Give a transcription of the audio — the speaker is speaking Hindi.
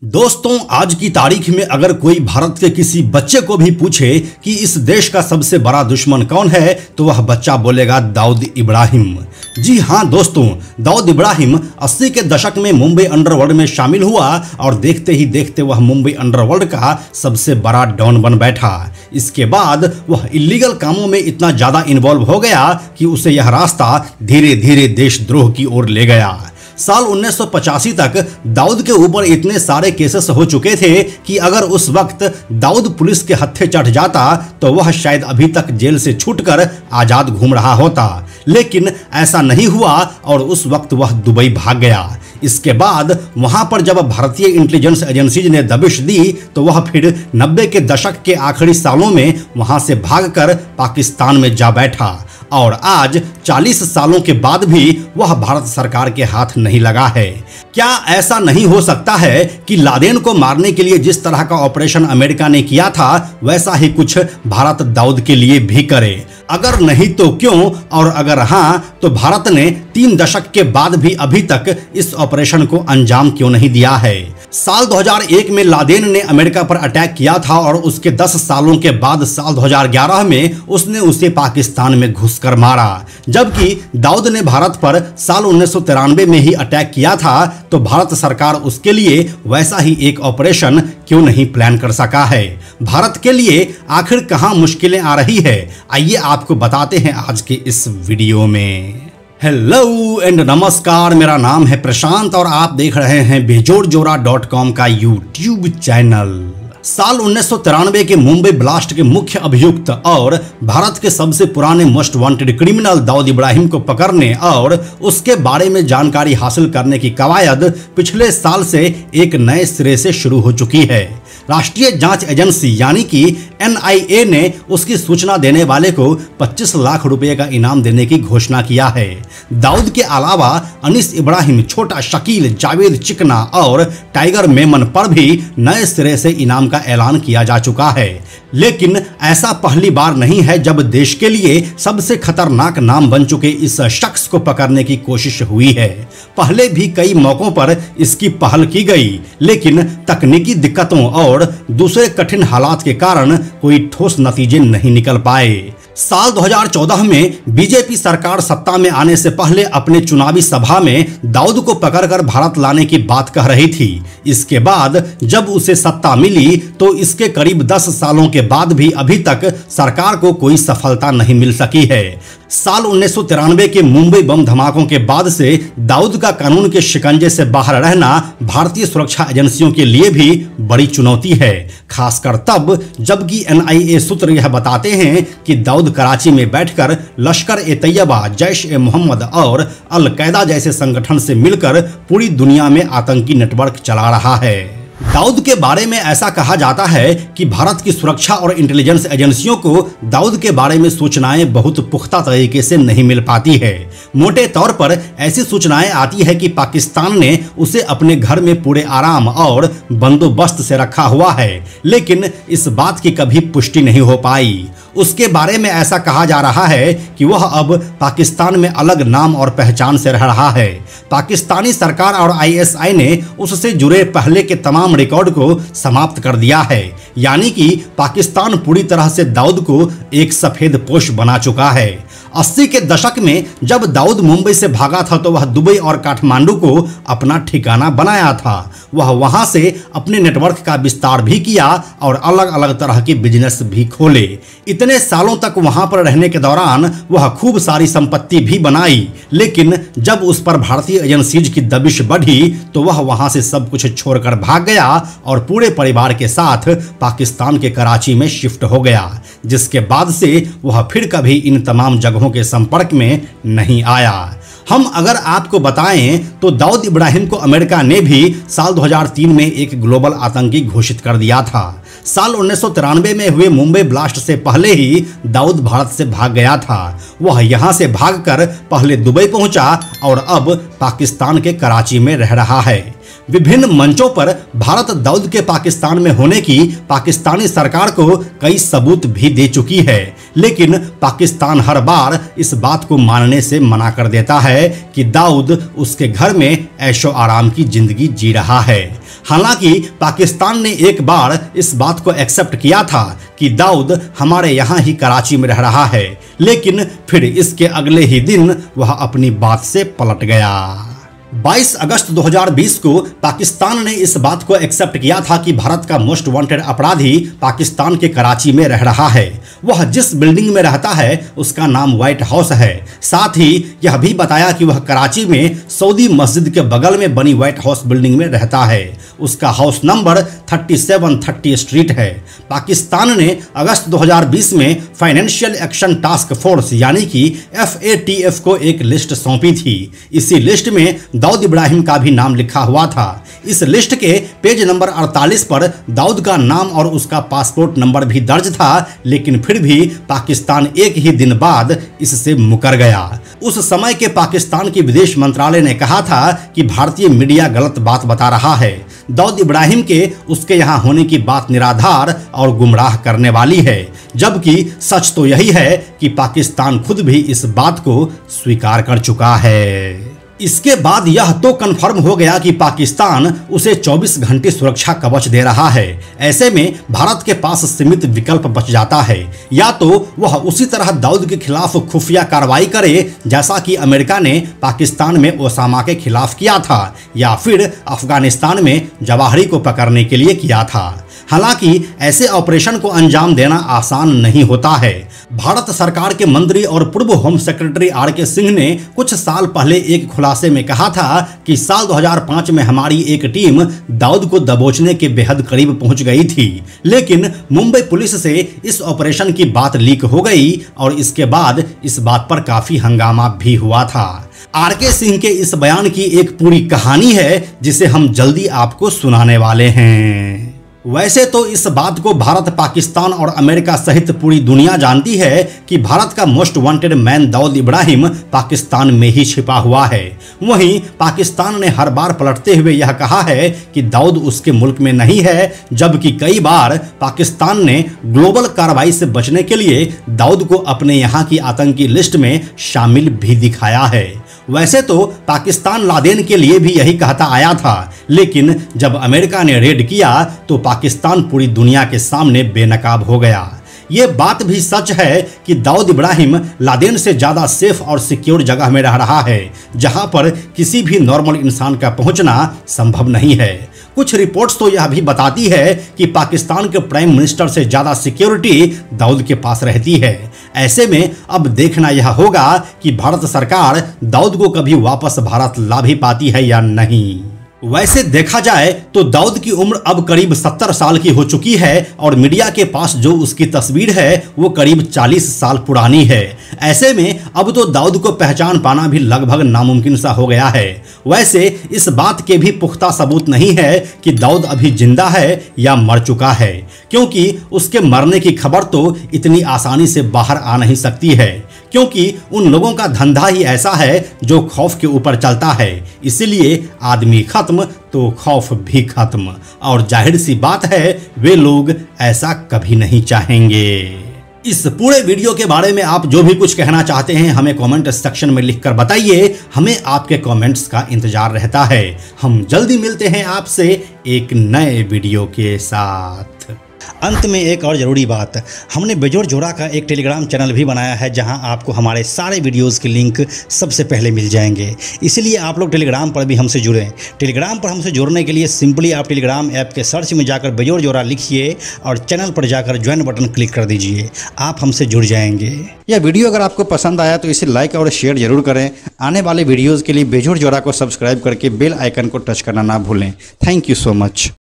दोस्तों, आज की तारीख में अगर कोई भारत के किसी बच्चे को भी पूछे कि इस देश का सबसे बड़ा दुश्मन कौन है तो वह बच्चा बोलेगा दाऊद इब्राहिम। जी हाँ दोस्तों, दाऊद इब्राहिम 80 के दशक में मुंबई अंडरवर्ल्ड में शामिल हुआ और देखते ही देखते वह मुंबई अंडरवर्ल्ड का सबसे बड़ा डॉन बन बैठा। इसके बाद वह इलीगल कामों में इतना ज्यादा इन्वॉल्व हो गया कि उसे यह रास्ता धीरे धीरे देशद्रोह की ओर ले गया। साल 1985 तक दाऊद के ऊपर इतने सारे केसेस हो चुके थे कि अगर उस वक्त दाऊद पुलिस के हत्थे चढ़ जाता तो वह शायद अभी तक जेल से छूटकर आजाद घूम रहा होता, लेकिन ऐसा नहीं हुआ और उस वक्त वह दुबई भाग गया। इसके बाद वहां पर जब भारतीय इंटेलिजेंस एजेंसीज ने दबिश दी तो वह फिर 90 के दशक के आखिरी सालों में वहां से भागकर पाकिस्तान में जा बैठा और आज 40 सालों के बाद भी वह भारत सरकार के हाथ नहीं लगा है। क्या ऐसा नहीं हो सकता है कि लादेन को मारने के लिए जिस तरह का ऑपरेशन अमेरिका ने किया था वैसा ही कुछ भारत दाऊद के लिए भी करे? अगर नहीं तो क्यों, और अगर हाँ तो भारत ने 3 दशक के बाद भी अभी तक इस ऑपरेशन को अंजाम क्यों नहीं दिया है? साल 2001 में लादेन ने अमेरिका पर अटैक किया था और उसके 10 सालों के बाद साल 2011 में उसने उसे पाकिस्तान में घुसकर मारा। जबकि दाऊद ने भारत पर साल 1993 में ही अटैक किया था तो भारत सरकार उसके लिए वैसा ही एक ऑपरेशन क्यों नहीं प्लान कर सका है? भारत के लिए आखिर कहां मुश्किलें आ रही है, आइए आपको बताते हैं आज के इस वीडियो में। हेलो एंड नमस्कार, मेरा नाम है प्रशांत और आप देख रहे हैं बेजोड़जोड़ा.com का यूट्यूब चैनल। साल 1993 के मुंबई ब्लास्ट के मुख्य अभियुक्त और भारत के सबसे पुराने most wanted criminal Dawood Ibrahim को पकड़ने और उसके बारे में जानकारी हासिल करने की कवायद पिछले साल से एक नए सिरे से शुरू हो चुकी है। राष्ट्रीय जांच एजेंसी यानी कि NIA ने उसकी सूचना देने वाले को 25 लाख रुपए का इनाम देने की घोषणा किया है। दाऊद के अलावा अनीस इब्राहिम, छोटा शकील, जावेद चिकना और टाइगर मेमन पर भी नए सिरे से इनाम का ऐलान किया जा चुका है। लेकिन ऐसा पहली बार नहीं है जब देश के लिए सबसे खतरनाक नाम बन चुके इस शख्स को पकड़ने की कोशिश हुई है। पहले भी कई मौकों पर इसकी पहल की गई, लेकिन तकनीकी दिक्कतों और दूसरे कठिन हालात के कारण कोई ठोस नतीजे नहीं निकल पाए। साल 2014 में बीजेपी सरकार सत्ता में आने से पहले अपने चुनावी सभा में दाऊद को पकड़कर भारत लाने की बात कह रही थी। इसके बाद जब उसे सत्ता मिली तो इसके करीब 10 सालों के बाद भी अभी तक सरकार को कोई सफलता नहीं मिल सकी है। साल 1993 के मुंबई बम धमाकों के बाद से दाऊद का कानून के शिकंजे से बाहर रहना भारतीय सुरक्षा एजेंसियों के लिए भी बड़ी चुनौती है, खासकर तब जबकि NIA सूत्र यह बताते हैं कि दाऊद कराची में बैठकर लश्कर-ए-तैयबा, जैश-ए-मोहम्मद और अल-कायदा जैसे संगठन से मिलकर पूरी दुनिया में आतंकी नेटवर्क चला रहा है। दाऊद के बारे में ऐसा कहा जाता है कि भारत की सुरक्षा और इंटेलिजेंस एजेंसियों को दाऊद के बारे में सूचनाएं बहुत पुख्ता तरीके से नहीं मिल पाती है। मोटे तौर पर ऐसी सूचनाएं आती है कि पाकिस्तान ने उसे अपने घर में पूरे आराम और बंदोबस्त से रखा हुआ है, लेकिन इस बात की कभी पुष्टि नहीं हो पाई। उसके बारे में ऐसा कहा जा रहा है कि वह अब पाकिस्तान में अलग नाम और पहचान से रह रहा है। पाकिस्तानी सरकार और ISI ने उससे जुड़े पहले के तमाम रिकॉर्ड को समाप्त कर दिया है, यानी कि पाकिस्तान पूरी तरह से दाऊद को एक सफेद पोश बना चुका है। 80 के दशक में जब दाऊद मुंबई से भागा था तो वह दुबई और काठमांडू को अपना ठिकाना बनाया था। वह वहां से अपने नेटवर्क का विस्तार भी किया और अलग अलग तरह के बिजनेस भी खोले। इतने सालों तक वहां पर रहने के दौरान वह खूब सारी संपत्ति भी बनाई, लेकिन जब उस पर भारतीय एजेंसीज की दबिश बढ़ी तो वह वहां से सब कुछ छोड़कर भाग गया और पूरे परिवार के साथ पाकिस्तान के कराची में शिफ्ट हो गया, जिसके बाद से वह फिर कभी इन तमाम जगहों के संपर्क में नहीं आया। हम अगर आपको बताएं तो दाऊद इब्राहिम को अमेरिका ने भी साल 2003 में एक ग्लोबल आतंकी घोषित कर दिया था। साल 1993 में हुए मुंबई ब्लास्ट से पहले ही दाऊद भारत से भाग गया था। वह यहां से भागकर पहले दुबई पहुंचा और अब पाकिस्तान के कराची में रह रहा है। विभिन्न मंचों पर भारत दाऊद के पाकिस्तान में होने की पाकिस्तानी सरकार को कई सबूत भी दे चुकी है, लेकिन पाकिस्तान हर बार इस बात को मानने से मना कर देता है कि दाऊद उसके घर में ऐशो आराम की जिंदगी जी रहा है। हालांकि पाकिस्तान ने एक बार इस बात को एक्सेप्ट किया था कि दाऊद हमारे यहाँ ही कराची में रह रहा है, लेकिन फिर इसके अगले ही दिन वह अपनी बात से पलट गया। 22 अगस्त 2020 को पाकिस्तान ने इस बात को एक्सेप्ट किया था कि भारत का मोस्ट वांटेड अपराधी पाकिस्तान के कराची में रह रहा है। वह जिस बिल्डिंग में रहता है उसका नाम व्हाइट हाउस है। साथ ही यह भी बताया कि वह कराची में सऊदी मस्जिद के बगल में बनी व्हाइट हाउस बिल्डिंग में रहता है। उसका हाउस नंबर 3730 स्ट्रीट है। पाकिस्तान ने अगस्त 2020 में फाइनेंशियल एक्शन टास्क फोर्स यानी कि FATF को एक लिस्ट सौंपी थी। इसी लिस्ट में दाऊद इब्राहिम का भी नाम लिखा हुआ था। इस लिस्ट के पेज नंबर 48 पर दाऊद का नाम और उसका पासपोर्ट नंबर भी दर्ज था, लेकिन फिर भी पाकिस्तान एक ही दिन बाद इससे मुकर गया। उस समय के पाकिस्तान के विदेश मंत्रालय ने कहा था कि भारतीय मीडिया गलत बात बता रहा है। दाऊद इब्राहिम के उसके यहाँ होने की बात निराधार और गुमराह करने वाली है, जबकि सच तो यही है कि पाकिस्तान खुद भी इस बात को स्वीकार कर चुका है। इसके बाद यह तो कन्फर्म हो गया कि पाकिस्तान उसे 24 घंटे सुरक्षा कवच दे रहा है। ऐसे में भारत के पास सीमित विकल्प बच जाता है, या तो वह उसी तरह दाऊद के खिलाफ खुफिया कार्रवाई करे जैसा कि अमेरिका ने पाकिस्तान में ओसामा के खिलाफ किया था, या फिर अफगानिस्तान में जवाहिरी को पकड़ने के लिए किया था। हालांकि ऐसे ऑपरेशन को अंजाम देना आसान नहीं होता है। भारत सरकार के मंत्री और पूर्व होम सेक्रेटरी RK सिंह ने कुछ साल पहले एक खुलासे में कहा था कि साल 2005 में हमारी एक टीम दाऊद को दबोचने के बेहद करीब पहुंच गई थी, लेकिन मुंबई पुलिस से इस ऑपरेशन की बात लीक हो गई और इसके बाद इस बात पर काफी हंगामा भी हुआ था। RK सिंह के इस बयान की एक पूरी कहानी है जिसे हम जल्दी आपको सुनाने वाले हैं। वैसे तो इस बात को भारत, पाकिस्तान और अमेरिका सहित पूरी दुनिया जानती है कि भारत का most wanted man Dawood Ibrahim Pakistan में ही छिपा हुआ है। वहीं पाकिस्तान ने हर बार पलटते हुए यह कहा है कि दाऊद उसके मुल्क में नहीं है, जबकि कई बार पाकिस्तान ने ग्लोबल कार्रवाई से बचने के लिए दाऊद को अपने यहाँ की आतंकी लिस्ट में शामिल भी दिखाया है। वैसे तो पाकिस्तान लादेन के लिए भी यही कहता आया था, लेकिन जब अमेरिका ने रेड किया तो पाकिस्तान पूरी दुनिया के सामने बेनकाब हो गया। ये बात भी सच है कि दाऊद इब्राहिम लादेन से ज़्यादा सेफ और सिक्योर जगह में रह रहा है, जहां पर किसी भी नॉर्मल इंसान का पहुंचना संभव नहीं है। कुछ रिपोर्ट्स तो यह भी बताती है कि पाकिस्तान के प्राइम मिनिस्टर से ज़्यादा सिक्योरिटी दाऊद के पास रहती है। ऐसे में अब देखना यह होगा कि भारत सरकार दाऊद को कभी वापस भारत ला भी पाती है या नहीं। वैसे देखा जाए तो दाऊद की उम्र अब करीब 70 साल की हो चुकी है और मीडिया के पास जो उसकी तस्वीर है वो करीब 40 साल पुरानी है। ऐसे में अब तो दाऊद को पहचान पाना भी लगभग नामुमकिन सा हो गया है। वैसे इस बात के भी पुख्ता सबूत नहीं है कि दाऊद अभी जिंदा है या मर चुका है, क्योंकि उसके मरने की खबर तो इतनी आसानी से बाहर आ नहीं सकती है, क्योंकि उन लोगों का धंधा ही ऐसा है जो खौफ के ऊपर चलता है। इसीलिए आदमी खत्म तो खौफ भी खत्म, और जाहिर सी बात है वे लोग ऐसा कभी नहीं चाहेंगे। इस पूरे वीडियो के बारे में आप जो भी कुछ कहना चाहते हैं हमें कमेंट सेक्शन में लिखकर बताइए। हमें आपके कमेंट्स का इंतजार रहता है। हम जल्दी मिलते हैं आपसे एक नए वीडियो के साथ। अंत में एक और ज़रूरी बात, हमने बेजोड़ जोड़ा का एक टेलीग्राम चैनल भी बनाया है जहां आपको हमारे सारे वीडियोस के लिंक सबसे पहले मिल जाएंगे। इसलिए आप लोग टेलीग्राम पर भी हमसे जुड़ें। टेलीग्राम पर हमसे जुड़ने के लिए सिंपली आप टेलीग्राम ऐप के सर्च में जाकर बेजोड़ जोड़ा लिखिए और चैनल पर जाकर ज्वाइन बटन क्लिक कर दीजिए। आप हमसे जुड़ जाएंगे। यह वीडियो अगर आपको पसंद आया तो इसे लाइक और शेयर जरूर करें। आने वाले वीडियोज़ के लिए बेजोड़ जोड़ा को सब्सक्राइब करके बेल आइकन को टच करना ना भूलें। Thank you so much.